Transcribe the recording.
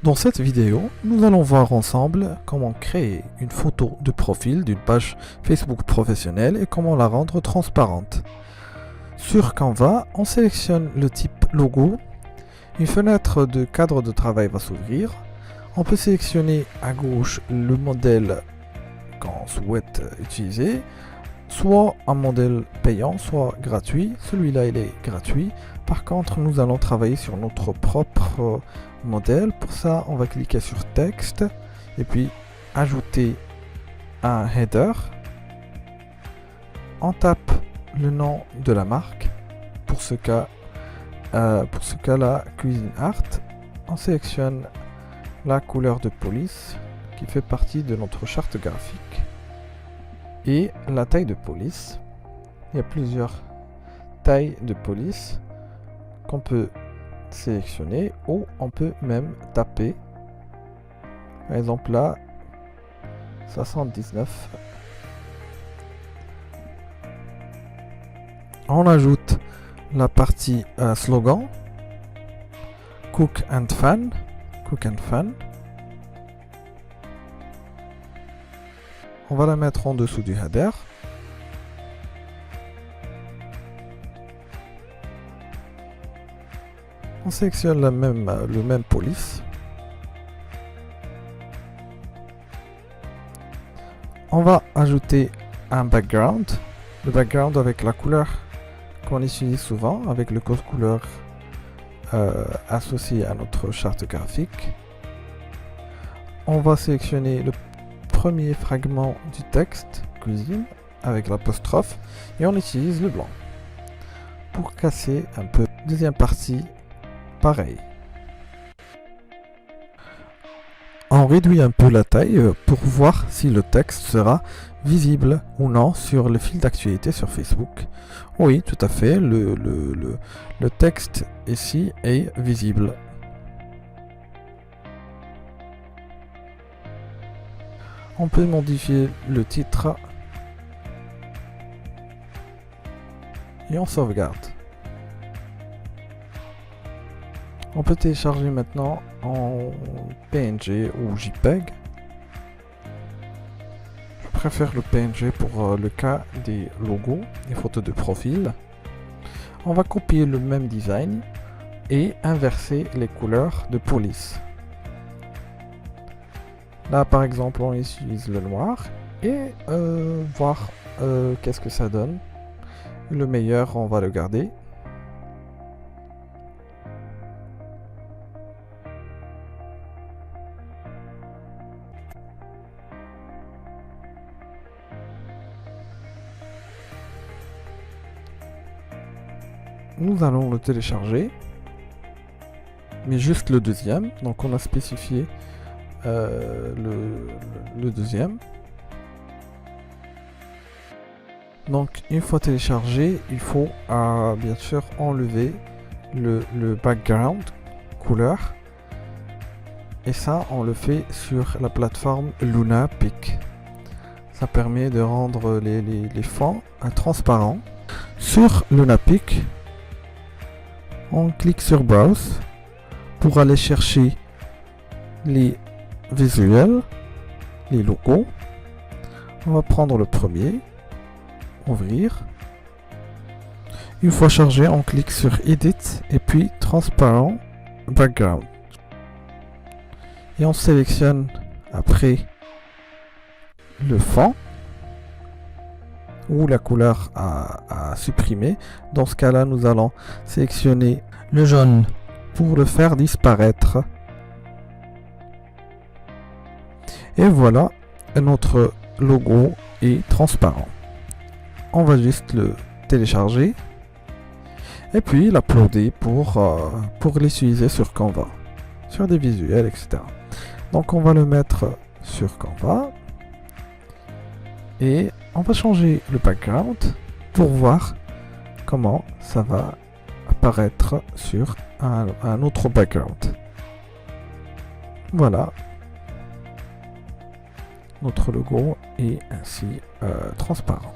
Dans cette vidéo, nous allons voir ensemble comment créer une photo de profil d'une page Facebook professionnelle et comment la rendre transparente. Sur Canva, on sélectionne le type logo. Une fenêtre de cadre de travail va s'ouvrir. On peut sélectionner à gauche le modèle qu'on souhaite utiliser, soit un modèle payant, soit gratuit. Celui-là, il est gratuit. Par contre, nous allons travailler sur notre propre modèle. Pour ça, on va cliquer sur texte et puis ajouter un header. On tape le nom de la marque. Pour ce cas-là, Cuisine Art. On sélectionne la couleur de police qui fait partie de notre charte graphique et la taille de police. Il y a plusieurs tailles de police qu'on peut sélectionner ou on peut même taper. Par exemple là, 79. On ajoute la partie slogan, Cook and Fun. On va la mettre en dessous du header. On sélectionne le même police. On va ajouter un background. Le background avec la couleur qu'on utilise souvent, avec le code couleur associé à notre charte graphique. On va sélectionner le premier fragment du texte, cuisine, avec l'apostrophe, et on utilise le blanc. Pour casser un peu, deuxième partie, pareil. On réduit un peu la taille pour voir si le texte sera visible ou non sur le fil d'actualité sur Facebook. Oui, tout à fait, le texte ici est visible. On peut modifier le titre et on sauvegarde. On peut télécharger maintenant en PNG ou JPEG. Je préfère le PNG pour le cas des logos, des photos de profil. On va copier le même design et inverser les couleurs de police. Là par exemple on utilise le noir et voir qu'est-ce que ça donne. Le meilleur on va le garder. Nous allons le télécharger, mais juste le deuxième. Donc on a spécifié le deuxième. Donc une fois téléchargé, il faut bien sûr enlever le background couleur. Et ça, on le fait sur la plateforme LunaPic. Ça permet de rendre les fonds transparents. Sur LunaPic, on clique sur Browse pour aller chercher les visuels, les logos. On va prendre le premier, ouvrir. Une fois chargé, on clique sur Edit et puis Transparent Background. Et on sélectionne après le fond ou la couleur à supprimer. Dans ce cas-là, nous allons sélectionner le jaune pour le faire disparaître. Et voilà, notre logo est transparent. On va juste le télécharger et puis l'uploader pour l'utiliser sur Canva, sur des visuels, etc. Donc on va le mettre sur Canva et on va changer le background pour voir comment ça va apparaître sur un autre background. Voilà, notre logo est ainsi transparent.